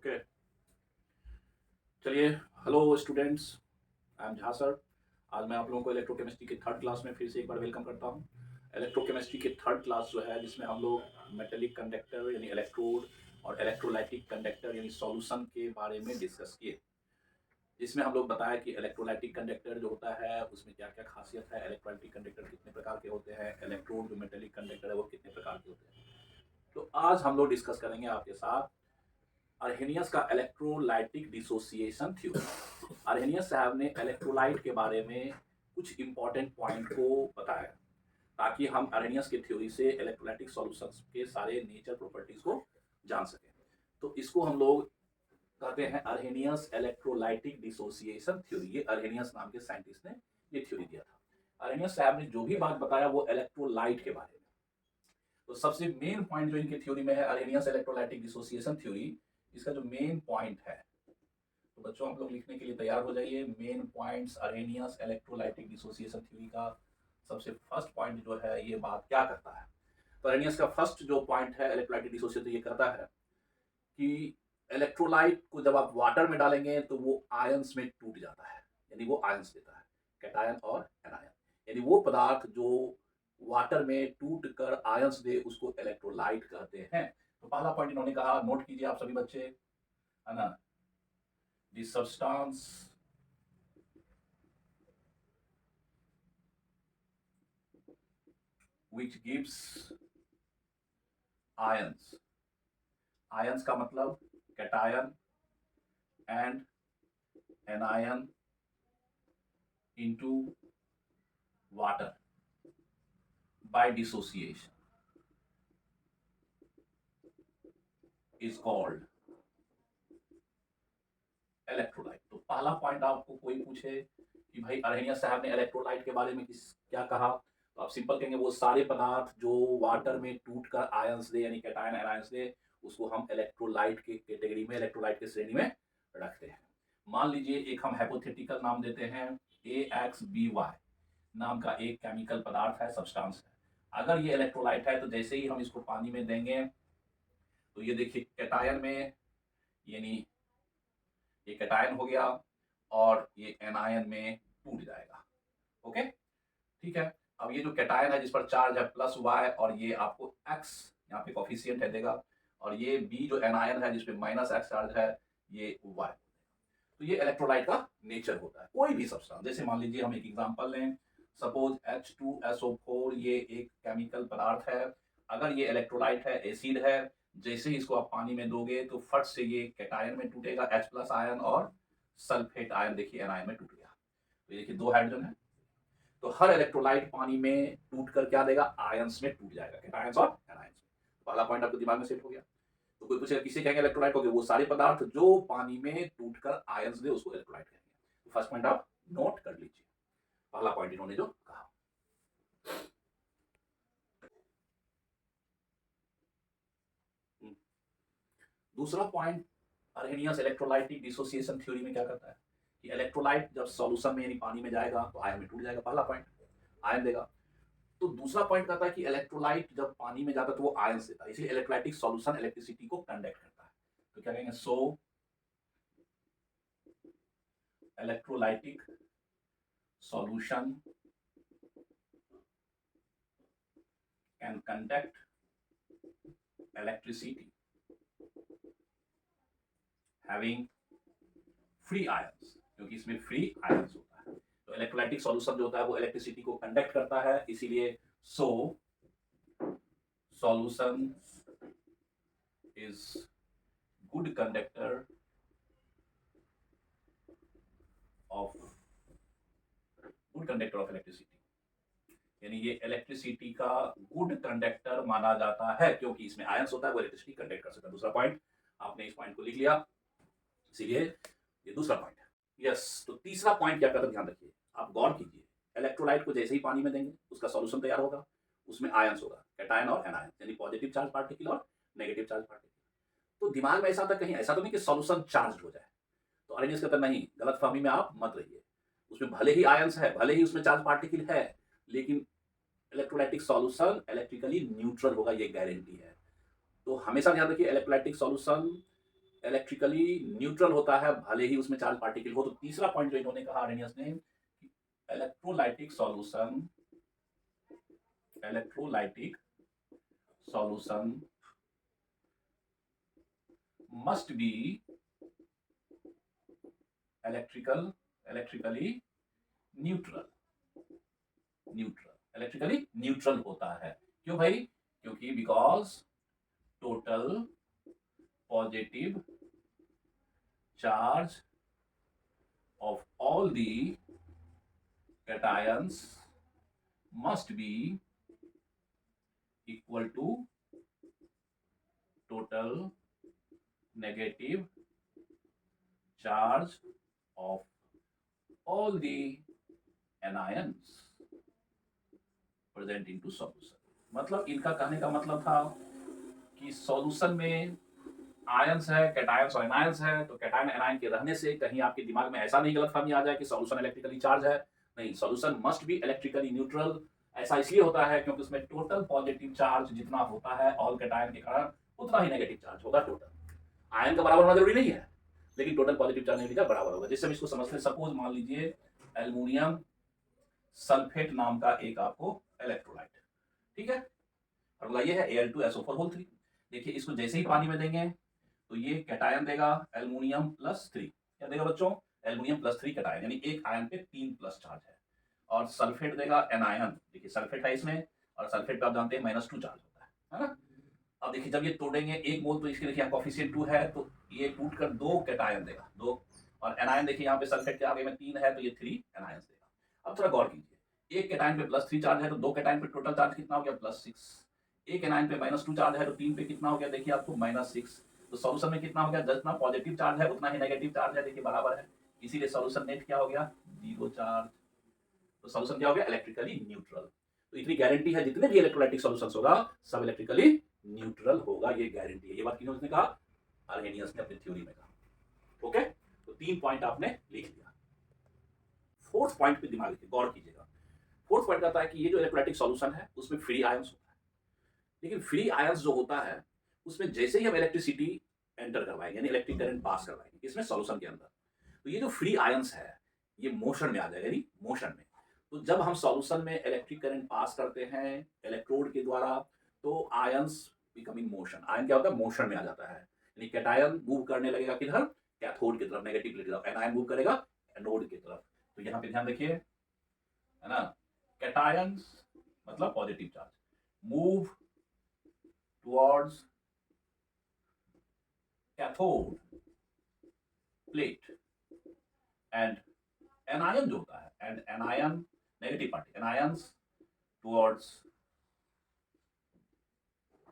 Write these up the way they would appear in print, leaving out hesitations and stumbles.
Okay. चलिए, hello students, I am Jha sir. आज मैं आप लोगों को इलेक्ट्रोकेमिस्ट्री के थर्ड क्लास में फिर से एक बार वेलकम करता हूँ। इलेक्ट्रोकेमिस्ट्री की थर्ड क्लास जो है, जिसमें हम लोग मेटेलिक कंडक्टर यानी इलेक्ट्रोड और इलेक्ट्रोलाइटिक कंडक्टर यानी सॉल्यूशन के बारे में डिस्कस किए। जिसमें हम लोग बताया कि इलेक्ट्रोलाइटिक कंडक्टर जो होता है उसमें क्या क्या खासियत है, इलेक्ट्रोलाइटिक कंडक्टर कितने प्रकार के होते हैं, इलेक्ट्रोड जो मेटेलिक कंडक्टर है वो कितने प्रकार के होते हैं। तो आज हम लोग डिस्कस करेंगे आपके साथ अर्हेनियस का इलेक्ट्रोलाइटिक डिसोसिएशन थ्योरी। अर्हेनियस साहब ने इलेक्ट्रोलाइट के बारे में कुछ इंपॉर्टेंट पॉइंट को बताया, ताकि हम अर्हेनियस की थ्योरी से इलेक्ट्रोलाइटिक सॉल्यूशंस के सारे नेचर प्रॉपर्टीज को जान सकें। तो इसको हम लोग कहते हैं अर्हेनियस इलेक्ट्रोलाइटिक डिसोसिएशन थ्योरी। ये अर्हेनियस नाम के साइंटिस्ट ने ये थ्योरी दिया था। अर्हेनियस साहब ने जो भी बात बताया वो इलेक्ट्रोलाइट के बारे में। तो सबसे मेन पॉइंट जो इनकी थ्योरी में है अर्हेनियस इलेक्ट्रोलाइटिक डिसोसिएशन थ्योरी, इसका जो मेन पॉइंट है, तो बच्चों आप लोग लिखने के लिए तैयार हो जाइए। Main points Arrhenius electrolytic dissociation theory का सबसे फर्स्ट पॉइंट जो है, ये बात क्या करता है। तो अर्हेनियस का फर्स्ट जो पॉइंट है इलेक्ट्रोलाइटिक डिसोसिएशन, ये करता है कि इलेक्ट्रोलाइट को जब आप वाटर में डालेंगे तो वो आयंस में टूट जाता है, यानी वो आयंस देता है, कैटायन और एनायन। यानी वो पदार्थ जो वाटर में टूट कर आयंस दे उसको इलेक्ट्रोलाइट कहते हैं। तो पहला पॉइंट इन्होंने कहा, नोट कीजिए आप सभी बच्चे, है ना। The substance which gives ions, ions का मतलब cation and anion into water by dissociation is called electrolyte. तो पहला पॉइंट आपको कोई पूछे कि भाई अर्हेनियस साहब ने इलेक्ट्रोलाइट के बारे में क्या कहा, तो आप सिंपल कहेंगे वो सारे पदार्थ जो वाटर में टूट कर आयंस दे यानी कैटायन एनायंस दे, उसको हम इलेक्ट्रोलाइट के कैटेगरी में, इलेक्ट्रोलाइट के श्रेणी में रखते हैं। मान लीजिए एक हम हाइपोथेटिकल नाम देते हैं, AXBY नाम का एक केमिकल पदार्थ है, सब्सटेंस है। अगर ये इलेक्ट्रोलाइट है तो जैसे ही हम इसको पानी में देंगे तो ये देखिए कैटायन में, यानी ये कैटायन हो गया और ये एनायन में टूट जाएगा। ओके, ठीक है। अब ये जो कैटायन है जिस पर चार्ज है प्लस वाई, और ये आपको एक्स यहाँ पे कोफिशिएंट है देगा, और ये बी जो एनायन है जिस पे माइनस एक्स चार्ज है, ये वाई। तो ये इलेक्ट्रोलाइट का नेचर होता है। कोई भी सब्सटेंस, जैसे मान लीजिए हम एक एग्जांपल लें, सपोज H2SO4 ये एक केमिकल पदार्थ है। अगर ये इलेक्ट्रोलाइट है, एसिड है, जैसे ही इसको आप पानी में दोगे तो फट से ये कैटायन में टूटेगा, H प्लस आयन, और सल्फेट आयन देखिए एनायन में टूट गया। तो ये देखिए दो हाइड्रोजन है। तो हर इलेक्ट्रोलाइट पानी में टूट कर क्या देगा, आयंस में टूट जाएगा, कैटायंस और एनायंस में। पहला पॉइंट आपको दिमाग में सेट हो गया। तो कोई पूछेगा किसे कहेंगे इलेक्ट्रोलाइट, हो गया वो सारे पदार्थ जो पानी में टूटकर आयंस दे उसको इलेक्ट्रोलाइट कहेंगे। तो फर्स्ट पॉइंट आप नोट कर लीजिए, पहला पॉइंट इन्होंने जो कहा। दूसरा पॉइंट अर्हेनियस इलेक्ट्रोलाइटिक डिसोसिएशन थ्योरी में क्या करता है कि इलेक्ट्रोलाइट जब सॉल्यूशन में यानी पानी में जाएगा तो आयन में टूट जाएगा, पहला पॉइंट आयन देगा। तो दूसरा पॉइंट कहता है कि इलेक्ट्रोलाइट जब पानी में जाता है तो वो आयंस देता है, इसलिए इलेक्ट्रोलाइटिक सॉल्यूशन इलेक्ट्रिसिटी को कंडक्ट करता है। तो क्या कहेंगे, so electrolytic solution can conduct electricity having free ions, क्योंकि इसमें फ्री आयंस होता है। तो इलेक्ट्रोलाइटिक सॉल्यूशन जो होता है वो इलेक्ट्रिसिटी को कंडक्ट करता है, इसीलिए so solution is good conductor of electricity, यानी ये इलेक्ट्रिसिटी का गुड कंडक्टर माना जाता है, क्योंकि इसमें आयंस होता है, वो इलेक्ट्रिसिटी कंडक्ट कर सकता है। दूसरा पॉइंट आपने इस पॉइंट को लिख लिया, इसीलिए ये दूसरा पॉइंट है। यस, तो तीसरा पॉइंट क्या करता है, ध्यान रखिए, आप गौर कीजिए। इलेक्ट्रोलाइट को जैसे ही पानी में देंगे उसका सॉल्यूशन तैयार होगा, उसमें आयंस होगा, कैटायन और एनायन, यानी पॉजिटिव चार्ज पार्टिकल और नेगेटिव चार्ज पार्टिकल। तो दिमाग में ऐसा था, कहीं ऐसा तो नहीं कि सॉल्यूशन चार्ज हो जाए। तो आर्यनियस कहता नहीं, गलत फहमी में आप मत रहिए। उसमें भले ही आयंस है, भले ही उसमें चार्ज पार्टिकल है, लेकिन इलेक्ट्रोलाइटिक सॉल्यूशन इलेक्ट्रिकली न्यूट्रल होगा, ये गारंटी है। तो हमेशा ध्यान रखिए, इलेक्ट्रोलाइटिक सॉल्यूशन इलेक्ट्रिकली न्यूट्रल होता है भले ही उसमें चार्ज पार्टिकल हो। तो तीसरा पॉइंट जो इन्होंने कहा आर्रेनियस ने, electrolytic solution, electrolytic solution must be electrically neutral, electrically neutral होता है। क्यों भाई? क्योंकि because total positive charge of all the cations must be equal to total negative charge of all the anions present into solution। मतलब इनका कहने का मतलब था कि सॉल्यूशन में आयंस है, कैटायंस और एनायंस है। तो कैटायन एनायन के रहने से कहीं आपके दिमाग में ऐसा नहीं गलतफहमी आ जाए कि सॉल्यूशन इलेक्ट्रिकली चार्ज है। नहीं, solution must be electrically neutral. ऐसा इसलिए होता है क्योंकि उसमें टोटल पॉजिटिव चार्ज जितना होता है ऑल कैटायन के कारण, उतना ही नेगेटिव चार्ज होगा टोटल। आयन का बराबर होना जरूरी नहीं है, लेकिन टोटल पॉजिटिव चार्ज नेगेटिव बराबर होगा। जिससे हम इसको समझते हैं, सपोज मान लीजिए एल्युमिनियम सल्फेट नाम का एक आपको इलेक्ट्रोलाइट, ठीक है, फॉर्मूला ये है Al2SO4 3। देखिए इसको जैसे ही पानी में देंगे तो ये कैटायन देगा एल्युमिनियम +3। क्या देगा बच्चों? एल्युमिनियम +3 कैटायन, यानी एक आयन पे 3 प्लस चार्ज है। और सल्फेट देगा एनायन, देखिए सल्फेट है इसमें, और सल्फेट पे आप जानते हैं -2 चार्ज होता है ना। अब देखिए जब ये तोड़ेंगे 1 मोल, तो इसके देखिए कोफिशिएंट 2 है, तो ये टूट कर 2 कैटायन देगा, 2। और एनायन देखिए यहाँ पे सल्फेट के आगे में 3 है, तो ये 3 एनायन देगा। अब थोड़ा गौर कीजिए, एक कैटायन पे +3 चार्ज है, तो 2 कैटायन पे टोटल चार्ज कितना हो गया? +6। एक एनायन पे -2 चार्ज है, तो 3 पे कितना हो गया? देखिए आपको -6। तो सॉल्यूशन में कितना हो गया? जितना पॉजिटिव चार्ज है उतना ही नेगेटिव चार्ज है, देखिए बराबर है। इसीलिए सॉल्यूशन नेट क्या हो गया? 0 चार्ज। तो सॉल्यूशन क्या हो गया? Electrically neutral. तो इतनी गारंटी है, जितने भी इलेक्ट्रोलाइटिक सॉल्यूशंस होगा सब इलेक्ट्रिकली न्यूट्रल होगा, ये गारंटी है। ये बात किन्होंने कहा? आर्हेनियस ने अपनी थ्योरी में कहा। ओके, तो 3 पॉइंट आपने लिख लिया। फोर्थ पॉइंट पे दिमाग रखिए, गौर कीजिएगा। फोर्थ पॉइंट कहता है कि ये जो इलेक्ट्रोलाइटिक सॉल्यूशन है उसमें फ्री आयंस होता है, लेकिन फ्री आयंस जो होता है उसमें जैसे ही हम इलेक्ट्रिसिटी एंटर करवाएंगे, यानी इलेक्ट्रिक करंट पास करवाएंगे इसमें सॉल्यूशन के अंदर, तो ये जो फ्री आयंस है ये मोशन में आ जाएगा, यानी मोशन में। तो जब हम सॉल्यूशन में इलेक्ट्रिक करंट पास करते हैं इलेक्ट्रोड के द्वारा, तो ions become in motion. Ion क्या होता है? मोशन में आ जाता है, यानी कैटायन मूव करने लगेगा किधर? कैथोड की तरफ, नेगेटिव की तरफ। एनायन मूव करेगा एनोड की तरफ। तो यहाँ पे ध्यान देखिए, है ना, कैटायंस मतलब positive charge move towards cathode plate, and anion जो होता है, and anion negative party, anions towards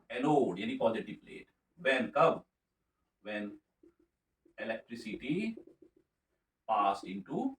anode यानी पॉजिटिव प्लेट। व्हेन, कब? When electricity pass into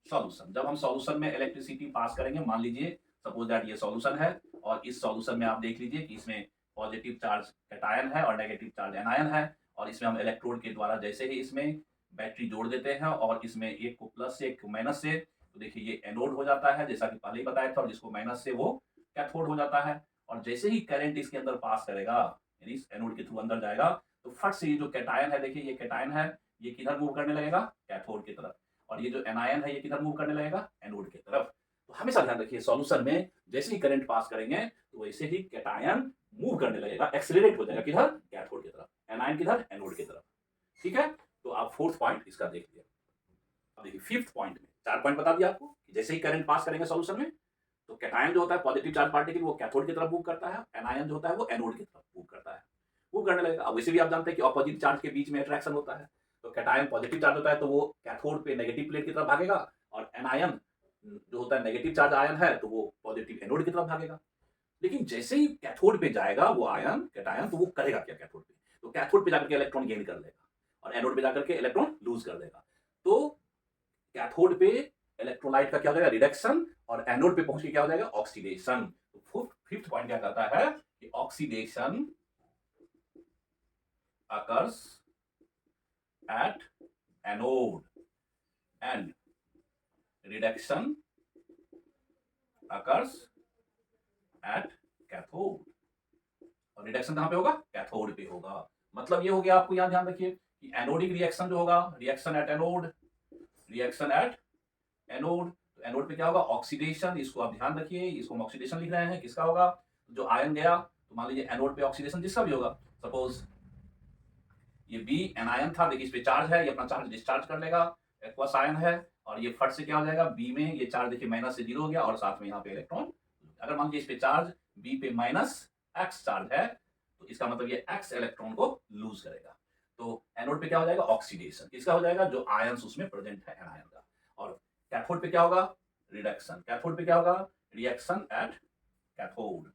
solution. जब हम सॉल्यूशन में इलेक्ट्रिसिटी पास करेंगे, मान लीजिए सपोज दैट ये सॉल्यूशन है, और इस सॉल्यूशन में आप देख लीजिए कि इसमें पॉजिटिव चार्ज कैटायन है और नेगेटिव चार्ज एनायन है, और इसमें हम इलेक्ट्रोड के द्वारा जैसे ही इसमें बैटरी जोड़ देते हैं और इसमें एक को प्लस से एक को माइनस से, तो देखिए ये एनोड हो जाता है जैसा कि पहले ही बताया था, और जिसको माइनस से वो कैथोड हो जाता है। और जैसे ही करंट इसके अंदर पास करेगा, यानी इस एनोड के थ्रू अंदर जाएगा, तो फट से ये जो कैटायन है, देखिए ये कैटायन है, ये किधर मूव करने लगेगा? कैथोड की तरफ। और ये जो एनायन है ये किधर मूव करने लगेगा? एनोड की तरफ। तो हमेशा ध्यान रखिए, सॉल्यूशन में जैसे ही करंट पास करेंगे तो वैसे ही कैटायन मूव करने लगेगा, एक्सेलरेट हो जाएगा किधर? कैथोड की तरफ। एनायन किधर? एनोड की तरफ। ठीक है, तो आप फोर्थ पॉइंट इसका देख लिया। अब देखिए फिफ्थ पॉइंट में 4 पॉइंट बता दिया आपको कि जैसे ही करंट पास करेंगे सॉल्यूशन में, तो कैटायन जो होता है पॉजिटिव चार्ज पार्टिकल वो कैथोड की तरफ मूव करता है, एनायन जो होता है वो एनोड की तरफ मूव करता है, मूव करने लगेगा। अब वैसे भी आप जानते हैं कि ऑपोजिट चार्ज के बीच में अट्रैक्शन होता है, तो कैटायन पॉजिटिव चार्ज होता है तो वो कैथोड पे नेगेटिव प्लेट की तरफ भागेगा, और एनायन जो होता है नेगेटिव चार्ज आयन है तो वो पॉजिटिव एनोड की तरफ भागेगा। लेकिन जैसे ही कैथोड पे जाएगा वो आयन कैटायन, तो वो करेगा क्या कैथोड पे? तो कैथोड पे जाकर के इलेक्ट्रॉन गेन कर लेगा, और एनोड पे जाकर के इलेक्ट्रॉन लूज कर देगा। तो कैथोड पे इलेक्ट्रोलाइट का क्या हो जाएगा? रिडक्शन, और एनोड पे पहुंच के क्या हो जाएगा? ऑक्सीडेशन। तो फिफ्थ पॉइंट क्या कहता है कि oxidation occurs at anode and reduction occurs at cathode. और रिडक्शन कहां पे होगा? कैथोड पे होगा। मतलब ये हो गया, आपको यहाँ ध्यान रखिए कि एनोडिक रिएक्शन जो होगा, reaction at anode, reaction at anode, तो एनोड पे क्या होगा, ऑक्सीडेशन, इसको आप ध्यान रखिए, इसको हम ऑक्सीडेशन लिख रहे हैं, किसका होगा, जो आयन गया, तो मान लीजिए एनोड पे ऑक्सीडेशन जिसका भी होगा, सपोज ये बी एनायन था, देखिए इस पे चार्ज है, ये अपना चार्ज डिस्चार्ज कर लेगा, एक्वस आयन है, और ये फट से क्या हो जाएगा, बी में ये चार्ज देखिए माइनस से 0 हो गया, और साथ में यहाँ पे इलेक्ट्रॉन, अगर मान लीजिए इस पे चार्ज बी पे माइनस एक्स चार्ज है, तो इसका मतलब ये एक्स इलेक्ट्रॉन को लूज करेगा, तो एनोड पे क्या हो जाएगा, ऑक्सीडेशन, किसका हो जाएगा, जो आयंस उसमें प्रेजेंट है एनायन का, और कैथोड पे क्या होगा, रिडक्शन, कैथोड पे क्या होगा, रिएक्शन एट कैथोड,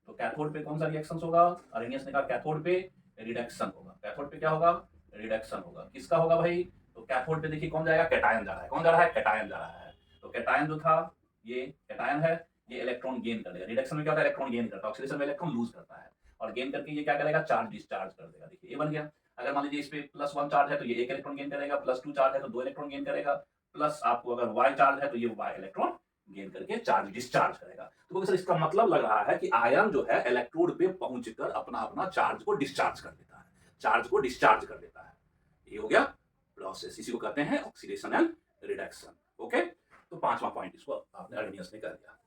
तो कैथोड पे कौन सा रिएक्शन होगा, अरेनियस ने कहा कैथोड पे रिडक्शन होगा, कैथोड पे क्या होगा, रिडक्शन होगा, किसका होगा भाई, तो कैथोड पे देखिए कौन जाएगा, कैटायन जा रहा है, कौन जा रहा है, कैटायन जा रहा है, तो कैटायन जो था ये कैटायन है, ये इलेक्ट्रॉन गेन कर लेगा, रिडक्शन में क्या होता है, इलेक्ट्रॉन गेन करता है, ऑक्सीडेशन में इलेक्ट्रॉन लूज करता है, और गेन करके ये क्या करेगा, चार्ज डिस्चार्ज कर देगा, देखिए ये बन गया, अगर मान लीजिए इस पे +1 चार्ज है तो ये 1 इलेक्ट्रॉन गेन करेगा, +2 चार्ज है तो 2 इलेक्ट्रॉन गेन करेगा, प्लस आपको अगर y चार्ज है तो ये y इलेक्ट्रॉन गेन करके चार्ज डिस्चार्ज करेगा, तो सर इसका मतलब लग रहा है कि आयन जो है इलेक्ट्रोड पे पहुंचकर अपना अपना चार्ज को डिस्चार्ज कर देता है, चार्ज को डिस्चार्ज कर देता है, ये हो गया प्रोसेस, इसी को कहते हैं ऑक्सीडेशन एंड रिडक्शन। ओके, तो पांचवा पॉइंट इसको आपने आर्हेनियस ने कर दिया।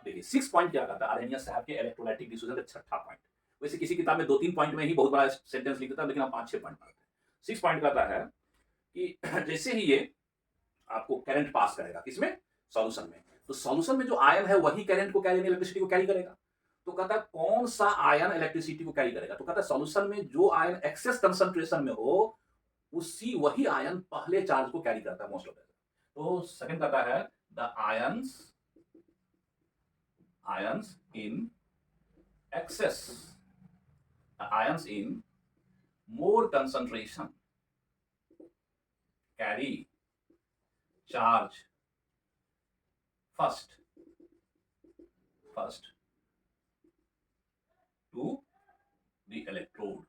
देखिए 6 पॉइंट क्या कहता है आर्हेनियस साहब के इलेक्ट्रोलाइटिक डिफ्यूजन का छठा पॉइंट, वैसे किसी किताब में 2-3 पॉइंट में ही बहुत बड़ा सेंटेंस लिख देता है, लेकिन आप 5-6 पॉइंट मारते हैं। 6 पॉइंट कहता है कि जैसे ही ये आपको करंट पास करेगा किसमें, सॉल्यूशन में, तो सॉल्यूशन में जो आयन है वही करंट को कैरी, इलेक्ट्रिसिटी को कैरी करेगा, तो कहता है कौन सा आयन इलेक्ट्रिसिटी को कैरी करेगा, तो कहता है सॉल्यूशन में जो आयन एक्सेस कंसंट्रेशन में हो उसी वही आयन पहले चार्ज को कैरी करता है मोस्ट ऑफ द, तो सेकंड कहता है the ions in excess, ions in more concentration carry charge first to the electrode,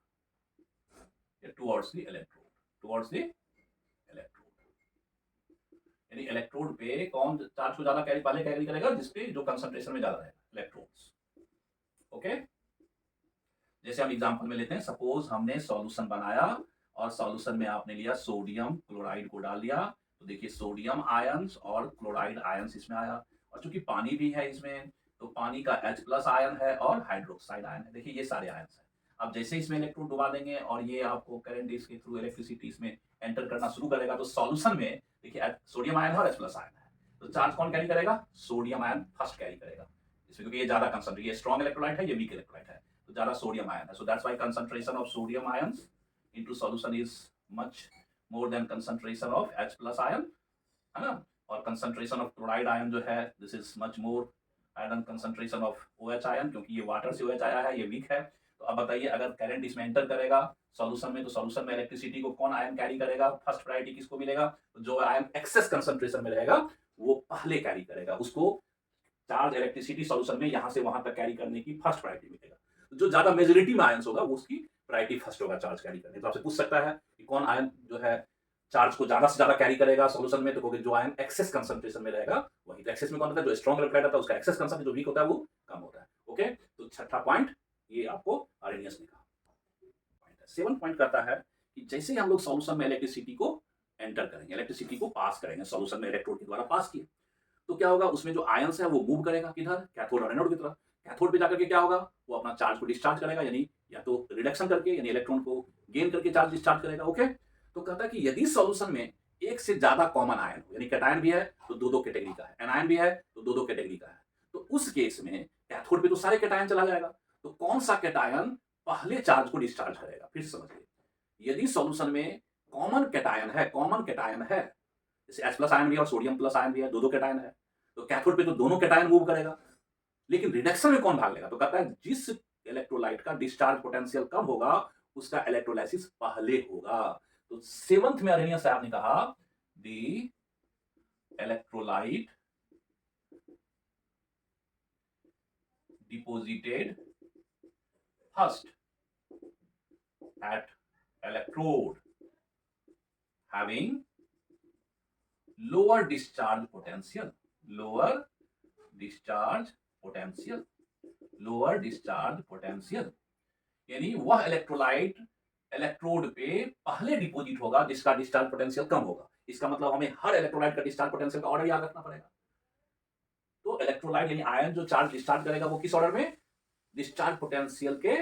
towards the electrode, यानी इलेक्ट्रोड पे कौन चार्ज को ज्यादा कैरी पहले कैरी करेगा, जिसपे जो कंसंट्रेशन में ज्यादा रहेगा, इलेक्ट्रोड्स। ओके, जैसे हम एग्जांपल में लेते हैं, सपोज हमने सॉल्यूशन बनाया और सॉल्यूशन में आपने लिया सोडियम क्लोराइड को डाल दिया, तो देखिए सोडियम आयंस और क्लोराइड आयंस इसमें आया, और चूंकि पानी भी है इसमें, तो पानी का H+ आयन है और हाइड्रोक्साइड आयन है, देखिए ये सारे आयंस हैं। अब जैसे इसमें इलेक्ट्रोड डुबा देंगे और ये आपको करंट इसके थ्रू इलेक्ट्रिसिटी इसमें एंटर करना शुरू करेगा, तो सॉल्यूशन में देखिए सोडियम आयन है और H+ आयन है, तो चार्ज कौन कैरी करेगा, सोडियम आयन फर्स्ट कैरी करेगा इसमें, क्योंकि ये ज्यादा कंसंट्रेट, ये स्ट्रॉन्ग इलेक्ट्रोलाइट है, ये वीक इलेक्ट्रोलाइट है, तो ज्यादा सोडियम आयन है, so that's why concentration of sodium ions into solution is much more than concentration of H+ ion, है ना, और कंसंट्रेशन ऑफ क्लोराइड आयन जो है this is much more than concentration of OH ion, क्योंकि ये water से OH आया है, ये वीक है। तो अब बताइए अगर करंट इसमें एंटर करेगा सॉल्यूशन में, तो सॉल्यूशन में इलेक्ट्रिसिटी को कौन आयन कैरी करेगा, फर्स्ट प्रायोरिटी किसको मिलेगा, तो जो आयन एक्सेस कंसंट्रेशन में रहेगा वो पहले कैरी करेगा, उसको चार्ज इलेक्ट्रिसिटी सॉल्यूशन में यहां से वहां तक कैरी करने की फर्स्ट प्रायोरिटी मिलेगा, तो जो ज्यादा मेजोरिटी में आयंस होगा वो उसकी प्रायोरिटी फर्स्ट होगा चार्ज कैरी करने। तो आपसे पूछ सकता है कि कौन आयन जो है चार्ज को ज्यादा से ज्यादा कैरी करेगा सॉल्यूशन में, तो क्योंकि जो आयन एक्सेस कंसंट्रेशन में रहेगा वही, तो एक्सेस में कौन होता है, जो स्ट्रॉन्ग इलेक्ट्रोलाइट होता है उसका एक्सेस कंसंट्रेशन, जो वीक होता है वो कम होता है। ओके, तो छठा पॉइंट ये आपको आर्हेनियस ने कहा। 7 पॉइंट कहता है कि जैसे ही हम लोग सॉल्यूशन में इलेक्ट्रिसिटी को एंटर करेंगे, इलेक्ट्रिसिटी को पास करेंगे, सॉल्यूशन में इलेक्ट्रोड के द्वारा पास किया, तो क्या होगा, उसमें जो आयंस है वो मूव करेगा किधर, कैथोड और एनोड की तरफ, कैथोड पे जाकर के क्या होगा, वो अपना चार्ज को डिस्चार्ज करेगा, यानी या तो रिडक्शन करके यानी इलेक्ट्रॉन को गेन करके चार्ज डिस्चार्ज करेगा। ओके, तो कहता है कि यदि सॉल्यूशन में एक से ज्यादा कॉमन आयन हो, यानी कैटायन भी है तो दो दो कैटेगरी का है, एनायन भी है तो दो दो कैटेगरी का है, तो उस केस में कैथोड पे तो सारे कैटायन चला जाएगा, तो कौन सा कैटायन पहले चार्ज को डिस्चार्ज करेगा, फिर समझिए, यदि सॉल्यूशन में कॉमन कैटायन है, जैसे H+ आयन भी है और सोडियम प्लस आयन भी है, दो दो कैटायन है, तो कैथोड पे तो दोनों कैटायन मूव करेगा, लेकिन रिडक्शन में कौन भाग लेगा, तो कहता है जिस इलेक्ट्रोलाइट का डिस्चार्ज पोटेंशियल कम होगा उसका इलेक्ट्रोलाइसिस पहले होगा। तो 7th में आर्हेनियस साहब ने कहा the electrolyte deposited first at electrode having lower discharge potential, lower discharge potential, lower discharge potential यानी वह इलेक्ट्रोलाइट इलेक्ट्रोड पे पहले डिपॉजिट होगा जिसका डिस्चार्ज पोटेंशियल कम होगा। इसका मतलब हमें हर इलेक्ट्रोलाइट का डिस्चार्ज पोटेंशियल का ऑर्डर याद रखना पड़ेगा। तो इलेक्ट्रोलाइट यानी आयन जो चार्ज डिस्चार्ज करेगा वो किस ऑर्डर में? डिस्चार्ज पोटेंशियल के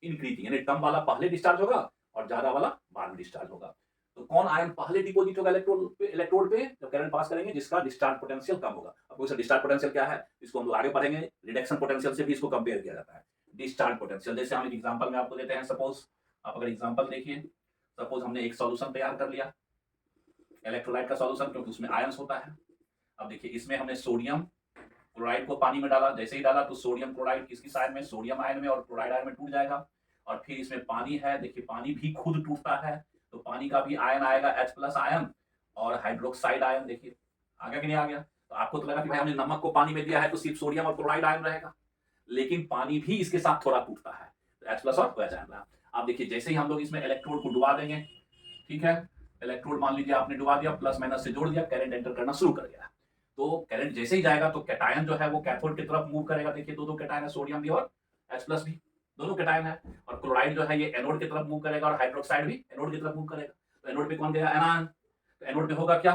इंक्रीजिंग, यानी कम वाला पहले डिस्चार्ज होगा और ज्यादा वाला बाद में डिस्चार्ज होगा। तो कौन आयन पहले डिपॉजिट होगा इलेक्ट्रोड पे जब करंट पास करेंगे? जिसका डिस्चार्ज पोटेंशियल कम होगा। अब इसका डिस्चार्ज पोटेंशियल क्या है इसको हम लोग आगे पढ़ेंगे। रिडक्शन पोटेंशियल से भी इसको कंपेयर किया जाता है। डिस्चार्ज पोटेंशियल जैसे हम एक एग्जांपल में आपको देते हैं। सपोज आप अगर एग्जांपल देखिए, सपोज हमने एक सॉल्यूशन तैयार कर लिया इलेक्ट्रोलाइट का सॉल्यूशन, क्योंकि उसमें आयंस होता है। अब देखिए इसमें हमने सोडियम क्लोराइड को पानी में डाला, जैसे ही डाला तो सोडियम क्लोराइड किसकी साइड में? सोडियम आयन में, और क्लोराइड आयन में टूट जाएगा। और फिर इसमें पानी है, देखिए पानी भी खुद टूटता है, तो पानी का भी आयन आएगा H+ आयन और हाइड्रोक्साइड आयन। देखिए आ गया कि नहीं आ गया? तो आपको तो लगा कि भाई हमने नमक को पानी में दिया है तो सिर्फ सोडियम और क्लोराइड आयन रहेगा, लेकिन पानी भी इसके साथ थोड़ा टूटता है, तो H+ और OH आयन रहा। आप देखिए जैसे ही हम लोग इसमें इलेक्ट्रोड को डुबा देंगे, ठीक है, इलेक्ट्रोड मान लीजिए आपने डुबा दिया, प्लस माइनस से जोड़ दिया, करंट एंटर करना शुरू कर गया। तो करंट जैसे ही जाएगा तो कैटायन जो है वो कैथोड की तरफ मूव करेगा। देखिए दो कैटायन है, सोडियम भी और H+ भी, दोनों कैटायन है। और क्लोराइड जो है ये एनोड की तरफ मूव करेगा और हाइड्रोक्साइड भी एनोड की तरफ मूव करेगा। तो एनोड पे कौन गया? एनायन। तो एनोड पे होगा क्या?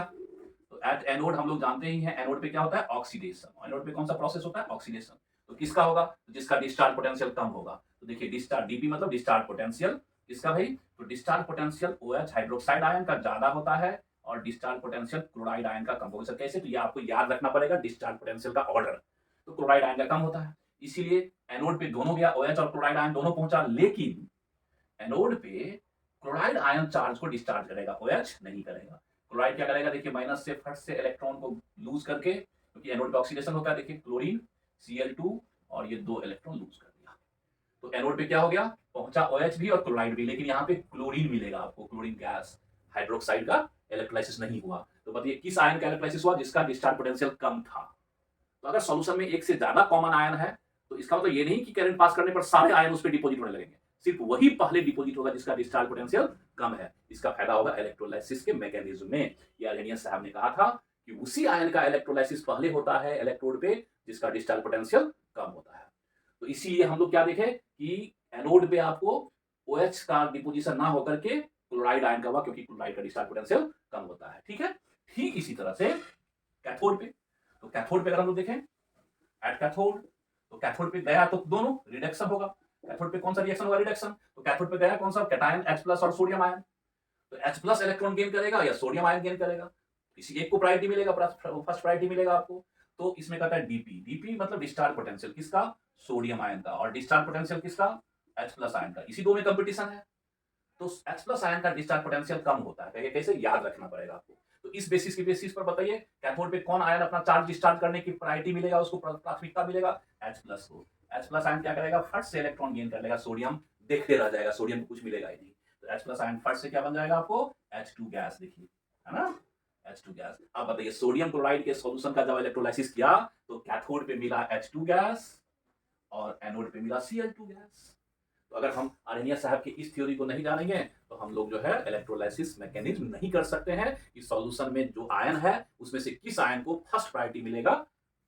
तो एट एनोड हम लोग जानते ही हैं एनोड पे क्या होता है? ऑक्सीडेशन। एनोड पे कौन सा प्रोसेस होता है? ऑक्सीडेशन। तो किसका होगा? तो जिसका डिस्चार्ज पोटेंशियल कम होगा। तो देखिए डिस्चार्ज डीपी मतलब डिस्चार्ज पोटेंशियल किसका भाई? तो discharge potential OH hydroxide ion का ज्यादा होता है और डिस्चार्ज पोटेंशियल क्लोराइड आयन का कम होगा। सर कैसे? तो ये आपको याद रखना पड़ेगा डिस्चार्ज पोटेंशियल का ऑर्डर। तो क्लोराइड आयन का कम होता है, इसीलिए एनोड पे दोनों गया, OH और क्लोराइड आयन दोनों पहुंचा, लेकिन एनोड पे क्लोराइड आयन चार्ज को डिस्चार्ज करेगा, OH नहीं करेगा। क्लोराइड क्या करेगा? देखिए माइनस से फट से इलेक्ट्रॉन को लूज करके, क्योंकि एनोड पे ऑक्सीडेशन होता है, देखिए क्लोरीन Cl2 और ये 2 इलेक्ट्रॉन लूज कर दिया। तो एनोड पे क्या हो गया? पहुंचा OH भी और क्लोराइड भी, लेकिन यहाँ पे क्लोरीन मिलेगा आपको, क्लोरीन गैस। हाइड्रोक्साइड का इलेक्ट्रोलाइसिस नहीं हुआ। तो बताइए किस आयन का इलेक्ट्रोलाइसिस हुआ? जिसका डिस्चार्ज पोटेंशियल कम था। तो अगर सॉल्यूशन में एक से ज्यादा कॉमन आयन है तो इसका मतलब ये नहीं कि करंट पास करने पर सारे आयन उस पर डिपोजिट होने लगेंगे, सिर्फ वही पहले डिपोजिट होगा जिसका डिस्चार्ज पोटेंशियल कम है। इसका फायदा होगा इलेक्ट्रोलाइसिस के मैकेनिज्म में। ये अर्हेनियस साहब ने कहा था कि उसी आयन का इलेक्ट्रोलाइसिस पहले होता है इलेक्ट्रोड पे जिसका डिस्चार्ज पोटेंशियल कम होता है। तो इसीलिए हम लोग क्या देखें कि एनोड पे आपको OH का डिपोजिशन ना होकर के क्लोराइड आयन का हुआ, क्योंकि क्लोराइड का डिस्चार्ज पोटेंशियल कम होता है। ठीक है, ठीक इसी तरह से कैथोड पे, तो कैथोड पे अगर हम लोग देखें एट कैथोड, तो कैथोड पे गया तो दोनों रिडक्शन होगा। कैथोड पे कौन सा रिएक्शन होगा? रिडक्शन। तो कैथोड पे गया कौन सा? कैटायन H+ और सोडियम आयन। तो H+ इलेक्ट्रॉन गेन करेगा या सोडियम आयन गेन करेगा? किसी एक को प्रायोरिटी मिलेगा, फर्स्ट प्रायोरिटी मिलेगा आपको। तो इसमें कहता है डीपी। डीपी मतलब डिस्चार्ज पोटेंशियल किसका? सोडियम आयन का। और डिस्चार्ज पोटेंशियल किसका? H+ आयन का। इसी दो में कंपटीशन है। तो H+ आयन का डिस्चार्ज पोटेंशियल कम होता है। ये कैसे? याद रखना पड़ेगा आपको। तो इस बेसिस पर बताइए कैथोड पे कौन आयन अपना चार्ज डिस्चार्ज करने की प्रायोरिटी मिलेगा, उसको प्राथमिकता मिलेगा? H+ को। H+ आयन क्या करेगा? फट से इलेक्ट्रॉन गेन कर लेगा, सोडियम देखते रह जाएगा, सोडियम को कुछ मिलेगा ही नहीं। तो H+ आयन फट से क्या बन जाएगा आपको? H2 gas. देखिए है ना, H2 गैस। अब बताइए सोडियम क्लोराइड के सॉल्यूशन का जब इलेक्ट्रोलाइसिस किया तो कैथोड पे मिला H2 गैस और एनोड पे मिला Cl2 गैस। तो अगर हम अर्हेनियस साहब की इस थ्योरी को नहीं जानेंगे तो हम लोग जो है इलेक्ट्रोलाइसिस मैकेनिज्म नहीं कर सकते हैं कि सॉल्यूशन में जो आयन है उसमें से किस आयन को फर्स्ट प्रायोरिटी मिलेगा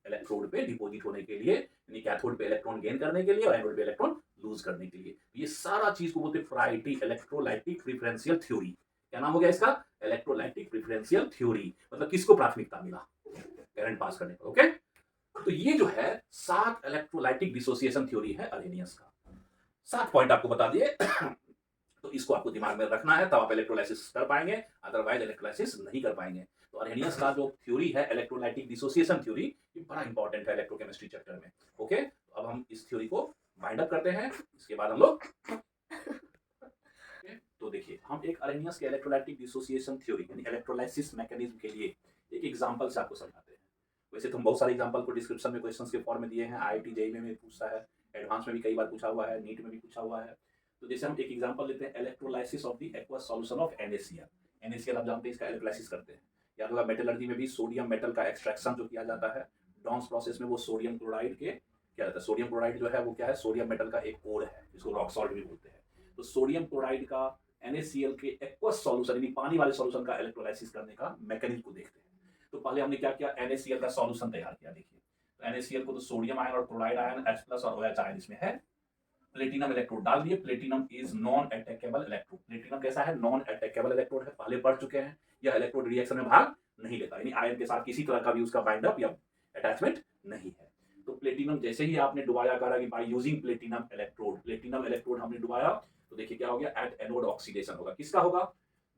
इलेक्ट्रोड पे डिपॉजिट होने के लिए, यानी कैथोड पे इलेक्ट्रॉन गेन करने के लिए और एनोड पे इलेक्ट्रॉन लूज करने के लिए। ये सारा चीज को बोलते हैं प्रायोरिटी इलेक्ट्रोलाइटिक प्रेफरेंशियल थ्योरी। क्या नाम हो गया इसका? Electrolytic preferential theory. मतलब किसको प्राथमिकता मिला करंट पास करने पर। ओके, तो ये जो है 7 इलेक्ट्रोलाइटिक डिसोसिएशन थ्योरी है अर्हेनियस का। 7 पॉइंट आपको बता दिए। तो इसको आपको दिमाग में रखना है, तब आप इलेक्ट्रोलाइसिस कर पाएंगे, अदरवाइज इलेक्ट्रोलाइसिस नहीं कर पाएंगे। तो अर्हेनियस का जो थ्योरी है इलेक्ट्रोलाइटिक डिसोसिएशन थ्योरी, ये बड़ा इंपॉर्टेंट है इलेक्ट्रोकेमिस्ट्री चैप्टर में। ओके, तो अब हम इस थ्योरी को माइंड अप करते हैं, इसके बाद हम लोग तो देखिए हम एक अर्हेनियस के इलेक्ट्रोलाइटिक डिसोसिएशन थ्योरी यानी इलेक्ट्रोलाइसिस मैकेनिज्म के लिए एक एग्जांपल से आपको समझाते हैं। वैसे तो हम बहुत सारे एग्जांपल को डिस्क्रिप्शन में क्वेश्चंस के फॉर्म में दिए हैं, IIT JEE में भी पूछा है, एडवांस में भी कई बार पूछा हुआ है, नीट में भी पूछा हुआ है। तो जैसे हम एक एग्जांपल लेते हैं electrolysis of the aqueous solution of NaCl। NaCl आप जानते हैं इसका इलेक्ट्रोलाइसिस करते हैं। याद होगा मेटलर्जी में भी सोडियम मेटल का एक्सट्रैक्शन जो किया जाता है डॉन्स प्रोसेस में, वो सोडियम क्लोराइड के क्या रहता है, सोडियम क्लोराइड जो है वो क्या है, सोडियम मेटल का एक कोर है जिसको रॉक सॉल्ट भी बोलते हैं। तो सोडियम क्लोराइड का NaCl के एक्वस सॉल्यूशन यानी पानी वाले सॉल्यूशन का इलेक्ट्रोलाइसिस करने का मैकेनिज्म को देखते हैं। तो पहले हमने क्या किया, NaCl का सॉल्यूशन तैयार किया। देखिए तो NaCl को तो सोडियम आयन और क्लोराइड आयन H+ और OH आयन इसमें है, प्लेटिनम इलेक्ट्रोड डाल दिए। Platinum is non attackable electrode. Platinum कैसा है? नॉन अटैकेबल इलेक्ट्रोड है, पहले पढ़ चुके हैं। यह इलेक्ट्रोड रिएक्शन में भाग नहीं लेता, यानी आयन के साथ किसी तरह का भी उसका बाइंड अप या अटैचमेंट नहीं है। तो प्लेटिनम जैसे ही आपने डुबाया, कहा कि बाय यूजिंग प्लेटिनम इलेक्ट्रोड हमने डुबाया, तो देखिए क्या हो गया, एट एनोड ऑक्सीडेशन होगा। किसका होगा?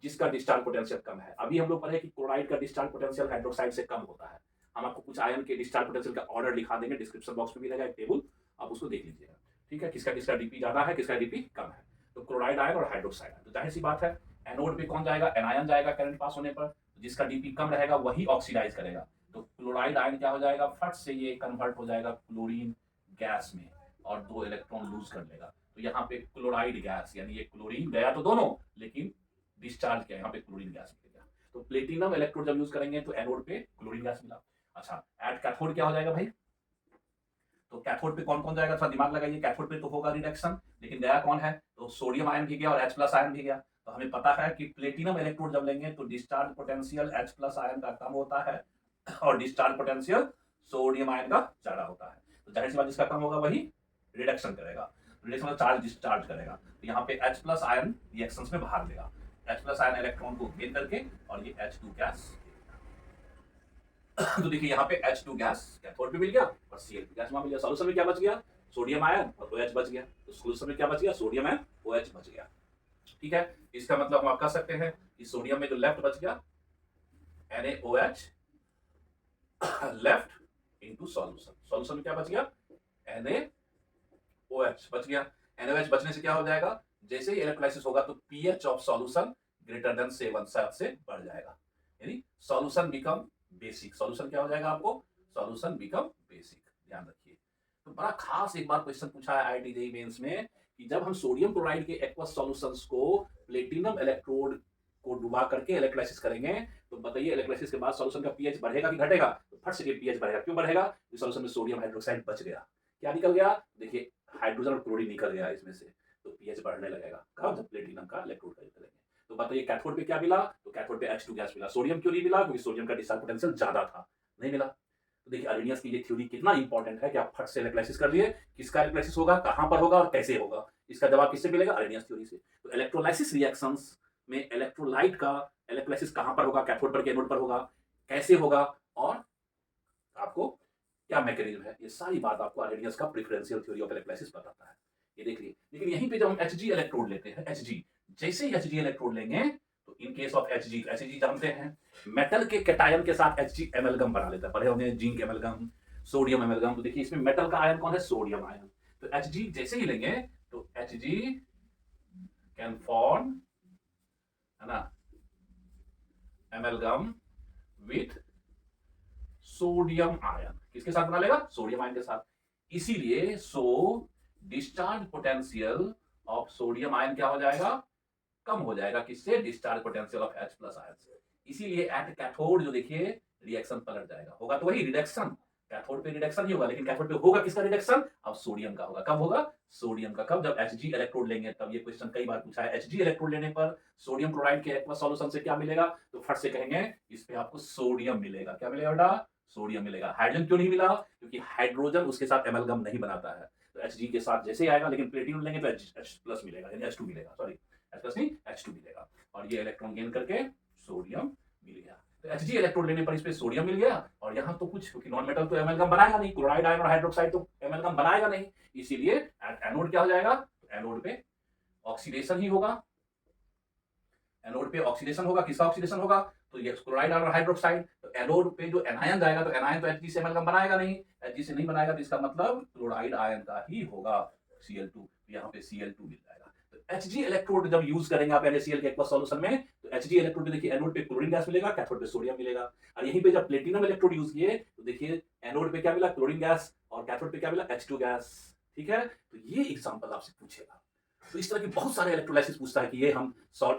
जिसका डिस्चार्ज पोटेंशियल कम है। अभी हम लोग पढ़े कि क्लोराइड का डिस्चार्ज पोटेंशियल हाइड्रोक्साइड से कम होता है। हम आपको कुछ आयन के डिस्चार्ज पोटेंशियल का ऑर्डर लिखा देंगे, डिस्क्रिप्शन बॉक्स में भी रहेगा एक टेबल, आप उसको देख लीजिएगा। ठीक है, किसका किसका डीपी ज्यादा है, किसका डीपी कम है। तो क्लोराइड आयन और हाइड्रोक्साइड आयन, तो जाहिर सी बात है एनोड पे कौन जाएगा? एनायन जाएगा करंट पास होने पर। जिसका डीपी कम रहेगा वही ऑक्सीडाइज करेगा। तो क्लोराइड आयन क्या हो जाएगा? फट से ये कन्वर्ट हो जाएगा क्लोरीन गैस में और 2 इलेक्ट्रॉन लूज कर लेगा। तो यहाँ पे क्लोराइड गैस, यानी ये क्लोरीन गया तो दोनों, लेकिन डिस्चार्ज किया यहाँ पे क्लोरीन गैस मिल गया। तो प्लेटिनम इलेक्ट्रोड जब यूज करेंगे तो एनोड पे क्लोरीन गैस मिला। अच्छा, एट कैथोड क्या हो जाएगा भाई? तो कैथोड पे कौन कौन जाएगा? थोड़ा दिमाग लगाइए। कैथोड पे तो होगा रिडक्शन, लेकिन गया कौन है? तो सोडियम आयन भी गया और H+ आयन भी गया। तो हमें पता है कि प्लेटिनम इलेक्ट्रोड जब लेंगे तो डिस्चार्ज पोटेंशियल H+ आयन का कम होता है और डिस्चार्ज पोटेंशियल सोडियम आयन का ज्यादा होता है। तो जाहिर सी बात, जिसका कम होगा वही रिडक्शन करेगा। रिडक्शन मतलब चार्ज डिस्चार्ज करेगा। तो यहाँ पे H+ आयन रिएक्शंस में भाग लेगा। H+ आयन इलेक्ट्रॉन को गेन करके, और ये H2 गैस। तो देखिए यहाँ पे H2 गैस कैथोड पे मिल गया और Cl2 गैस वहां मिल गया। सॉल्यूशन में क्या बच गया? सोडियम आयन और OH बच गया। तो सॉल्यूशन में क्या बच गया? सोडियम आयन, OH बच गया। ठीक है, इसका मतलब हम आप कह सकते हैं कि सोडियम में जो लेफ्ट बच गया NaOH left into solution. Solution में क्या बच गया? NaOH बच गया। NaOH बचने से क्या हो जाएगा? जैसे ही इलेक्ट्रोलाइसिस होगा तो pH of solution greater than 7 से बढ़ जाएगा, यानी सॉल्यूशन बिकम बेसिक। सॉल्यूशन क्या हो जाएगा आपको? Solution become basic. ध्यान रखिए। तो बड़ा खास एक बार क्वेश्चन पूछा है आईआईटी जेईई मेंस में कि जब हम सोडियम क्लोराइड के एक्वस सॉल्यूशंस को प्लेटिनम इलेक्ट्रोड को डुबा करके इलेक्ट्रोलाइसिस करेंगे, तो बताइए इलेक्ट्रोलाइसिस के बाद सॉल्यूशन का पीएच बढ़ेगा कि घटेगा? तो फट से पीएच बढ़ेगा। क्यों बढ़ेगा? इस सॉल्यूशन में सोडियम हाइड्रोक्साइड बच गया। क्या निकल गया? देखिए हाइड्रोजन और क्लोरीन निकल गया इसमें से, तो पीएच बढ़ने लगेगा। कब? जब प्लेटिनम का इलेक्ट्रोड करेंगे। तो बताइए कैथोड पे क्या मिला? तो कैथोड पे H2 गैस मिला। सोडियम क्यों नहीं मिला? क्योंकि सोडियम का डिस्चार्ज पोटेंशियल ज्यादा था, नहीं मिला। तो देखिए अरेनियस की ये थ्योरी कितना इंपॉर्टेंट है कि आप फट से इलेक्ट्रोलाइसिस कर लिए। किसका इलेक्ट्रोलाइसिस होगा, कहां पर होगा और कैसे होगा? इसका जवाब किससे मिलेगा? अरेनियस थ्योरी से। तो इलेक्ट्रोलाइसिस रिएक्शंस में इलेक्ट्रोलाइट का इलेक्ट्रोलाइसिस कहां पर होगा? कैथोड पर, एनोड पर होगा, कैसे होगा, और आपको क्या मैकेनिज्म है, ये सारी बात आपको अरेनियस का प्रेफरेंशियल थ्योरी ऑफ इलेक्ट्रोलाइसिस बताता है। ये देखिए, लेकिन यहीं पे जब हम Hg इलेक्ट्रोड लेते हैं, Hg, जैसे ही Hg इलेक्ट्रोड लेंगे तो इन केस ऑफ Hg जानते हैं मेटल के कैटायन के साथ Hg एमलगम बना लेता है। पढ़े होंगे जिंक एमलगम, सोडियम एमलगम। तो देखिए इसमें मेटल का आयन कौन है? Sodium ion. तो Hg जैसे ही लेंगे तो Hg कैन फॉर्म, है ना, एमलगम विथ सोडियम आयन। किसके साथ बना लेगा? सोडियम आयन के साथ। इसीलिए discharge potential of sodium ion क्या हो जाएगा? कम हो जाएगा। किससे? Discharge potential of H+ ion से। इसीलिए एट कैथोड जो देखिए रिएक्शन पलट जाएगा। होगा तो वही रिडक्शन, कैथोड पे रिडक्शन ही होगा, लेकिन कैथोड पे होगा किसका रिडक्शन? अब सोडियम का होगा। कब होगा? सोडियम का। कब? जब Hg इलेक्ट्रोड लेंगे तब। ये क्वेश्चन कई बार पूछा है। Hg इलेक्ट्रोड लेने पर सोडियम क्लोराइड के एक्वस सॉल्यूशन से क्या मिलेगा? तो फट से कहेंगे इस पे आपको सोडियम मिलेगा। क्या मिलेगा बेटा? सोडियम मिलेगा। हाइड्रोजन क्यों नहीं मिला? क्योंकि हाइड्रोजन उसके साथ एमलगम नहीं बनाता है। तो Hg के साथ जैसे ही आएगा, लेकिन प्लेटिनम लेंगे तो H+ मिलेगा, यानी H2 मिलेगा। सॉरी, H+ नहीं, H2 मिलेगा। और ये इलेक्ट्रॉन गेन करके सोडियम मिल गया। तो Hg इलेक्ट्रॉन लेने पर इस पे सोडियम मिल गया। और यहाँ तो कुछ, क्योंकि नॉन मेटल तो एमलगम बनाएगा नहीं, क्लोराइड आयन और हाइड्रोक्साइड तो एमलगम बनाएगा नहीं, इसीलिए एनोड क्या हो जाएगा? एनोड पे ऑक्सीडेशन ही होगा। एनोड पे ऑक्सीडेशन होगा। किसका ऑक्सीडेशन होगा? तो ये क्लोराइड और हाइड्रोक्साइड। तो एनोड पे जो एनायन जाएगा, तो एनायन तो Hg से एमलगम बनाएगा नहीं, Hg से नहीं बनाएगा, तो इसका मतलब क्लोराइड आयन का ही होगा Cl2। यहाँ पे Cl2 मिल जाएगा। तो Hg इलेक्ट्रोड जब यूज करेंगे आप NaCl के एक्वस सॉल्यूशन में, तो Hg इलेक्ट्रोड देखिए एनोड पे क्लोरीन गैस मिलेगा, कैथोड पे सोडियम मिलेगा। और यहीं पे जब प्लेटिनम इलेक्ट्रोड यूज किए तो देखिए एनोड पे क्या मिला? क्लोरीन गैस, और कैथोड पे क्या मिला? H2 gas. ठीक है, तो ये एग्जांपल आपसे पूछेगा। तो इस तरह की बहुत सारे इलेक्ट्रोलाइसिस पूछता है कि ये हम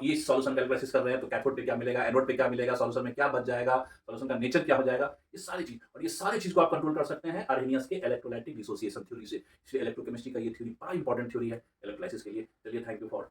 ये सॉल्यूशन का इलेक्ट्रोलाइसिस कर रहे हैं तो कैथोड पे क्या मिलेगा, एनोड पे क्या मिलेगा, सॉल्यूशन में क्या बच जाएगा, सॉल्यूशन का नेचर क्या हो जाएगा, ये सारी चीज। और ये सारी चीज को आप कंट्रोल कर सकते हैं अरेनियस के इलेक्ट्रोलाइटिक डिसोसिएशन थ्योरी से। इसलिए इलेक्ट्रोकेमिस्ट्री का ये थ्योरी बड़ा इंपॉर्टेंट थ्योरी है इलेक्ट्रोलाइसिस के लिए। चलिए, थैंक यू फॉर